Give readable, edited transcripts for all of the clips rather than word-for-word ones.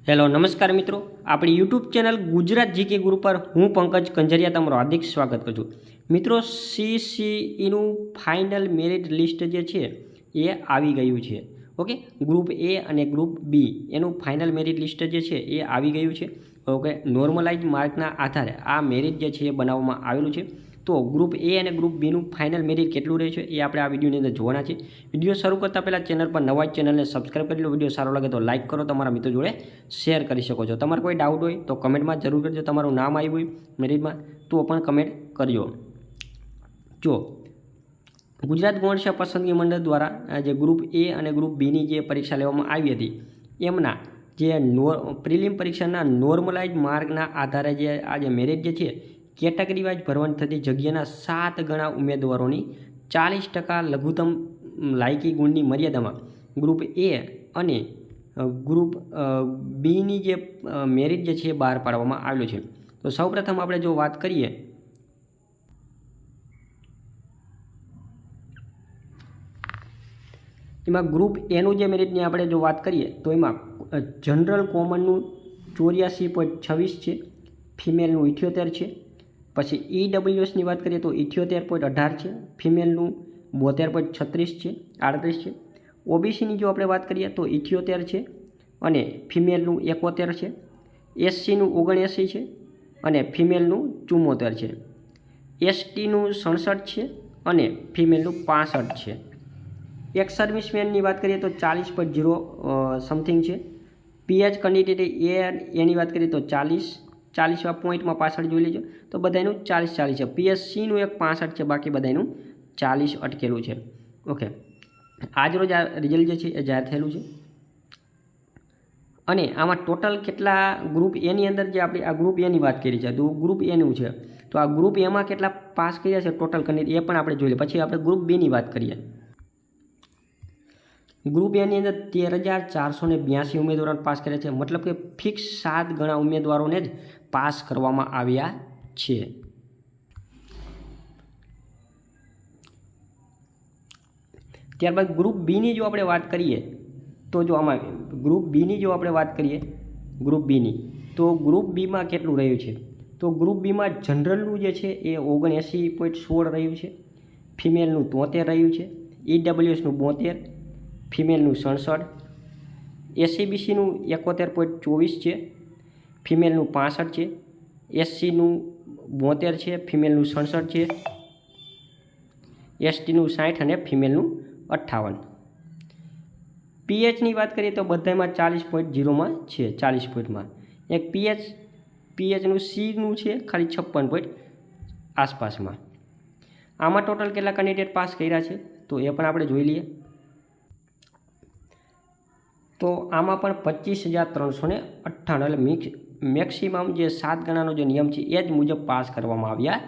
Hello નમસ્કાર મિત્રો, આપણી યુટ્યુબ ચેનલ ગુજરાત જીકે ગુરુ પર હું પંકજ કંજરિયા તમારું હાર્દિક સ્વાગત કરું છું. મિત્રો, સીસીઈનું ફાઇનલ મેરિટ લિસ્ટ જે છે એ આવી ગયું છે. ઓકે, ગ્રુપ એ અને ગ્રુપ બી એનું ફાઇનલ મેરિટ લિસ્ટ જે છે એ આવી ગયું છે. ઓકે, નોર્મલાઇઝ માર્કના આધારે આ મેરિટ જે છે એ બનાવવામાં આવેલું છે. તો ગ્રુપ એ અને ગ્રુપ બીનું ફાઇનલ મેરિટ કેટલું રહે છે એ આપણે આ વિડીયોની અંદર જોવાના છે. વિડીયો શરૂ કરતાં પહેલાં ચેનલ પર નવા ચેનલને સબસ્ક્રાઈબ કરી લો. વિડીયો સારો લાગે તો લાઇક કરો, તમારા મિત્રો જોડે શેર કરી શકો છો. તમારે કોઈ ડાઉટ હોય તો કમેન્ટમાં જરૂર કરજો. તમારું નામ આવ્યું હોય મેરિટમાં તો પણ કમેન્ટ કરજો. જો ગુજરાત ગૌણ પસંદગી મંડળ દ્વારા જે ગ્રુપ એ અને ગ્રુપ બીની જે પરીક્ષા લેવામાં આવી હતી એમના જે પ્રિલિમ પરીક્ષાના નોર્મલાઇઝ માર્કના આધારે જે આ જે મેરિટ જે છે કેટેગરી વાઇઝ ભરવાની થતી જગ્યાના 7 ગણા ઉમેદવારોની 40% લઘુત્તમ લાયકી ગુણની મર્યાદામાં ગ્રુપ એ અને ગ્રુપ બીની જે મેરિટ જે છે બહાર પાડવામાં આવેલું છે. તો સૌપ્રથમ આપણે જો વાત કરીએ એમાં ગ્રુપ એનું જે મેરિટની આપણે જો વાત કરીએ તો એમાં જનરલ કોમનનું 84.26 છે, ફિમેલનું 78 છે. પછી ઈડબ્લ્યુએસની વાત કરીએ તો 78.18 છે, ફિમેલનું 72.36 છે, 38 છે. ઓબીસીની જો આપણે વાત કરીએ તો 78 છે અને ફિમેલનું 71 છે. એસસીનું 79 છે અને ફિમેલનું 74 છે. એસટીનું 67 છે અને ફિમેલનું 65 છે. એક સર્વિસમેનની વાત કરીએ તો 40.0 સમથિંગ છે. પીએચ કેન્ડિડેટ એની વાત કરીએ તો 40 પોઈન્ટમાં પાછળ જોઈ લેજો તો બધાનું 40 છે. પીએસસીનું એક 65 છે, બાકી બધાનું 40 અટકેલું છે. ઓકે, આજ રોજ આ રિઝલ્ટ જે છે એ જાહેર થયેલું છે અને આમાં ટોટલ કેટલા ગ્રુપ એની અંદર જે આપણે આ ગ્રુપ એની વાત કરી છે તો ગ્રુપ એનું છે તો આ ગ્રુપ એમાં કેટલા પાસ કર્યા છે ટોટલ કેન્ડિડેટ એ પણ આપણે જોઈ લઈએ. પછી આપણે ગ્રુપ બીની વાત કરીએ. ગ્રુપ એની અંદર 13,482 ઉમેદવારોને પાસ કર્યા છે, મતલબ કે ફિક્સ 7 ગણા ઉમેદવારોને જ પાસ કરવામાં આવ્યા છે. ત્યારબાદ ગ્રુપ બીની જો આપણે વાત કરીએ તો જો આમાં ગ્રુપ બીની જો આપણે વાત કરીએ ગ્રુપ બીની તો ગ્રુપ બીમાં કેટલું રહ્યું છે તો ગ્રુપ બીમાં જનરલનું જે છે એ 79.16 રહ્યું છે, ફિમેલનું 73 રહ્યું છે, ઈડબ્લ્યુએસનું 72, ફિમેલનું 67, એસસીબીસીનું 71.24 છે, ફિમેલનું 65 છે, એસસીનું 72 છે, ફિમેલનું 67 છે, એસટીનું 60 અને ફિમેલનું 58. પીએચની વાત કરીએ તો બધામાં 40.0માં છે, 40 પોઈન્ટમાં. એક પીએચનું સીનું છે ખાલી 56 પોઈન્ટ આસપાસમાં. આમાં ટોટલ કેટલા કેન્ડિડેટ પાસ કર્યા છે તો એ પણ આપણે જોઈ લઈએ. તો આમાં પણ 25,398 એટલે મેક્સિમમ જે 7 ગણાનો જે નિયમ છે એ જ મુજબ પાસ કરવામાં આવ્યા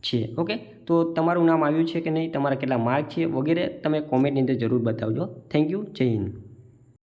છે. ઓકે, તો તમારું નામ આવ્યું છે કે નહીં, તમારા કેટલા માર્ક છે વગેરે તમે કોમેન્ટની અંદર જરૂર બતાવજો. થેન્ક યુ, જય હિન્દ.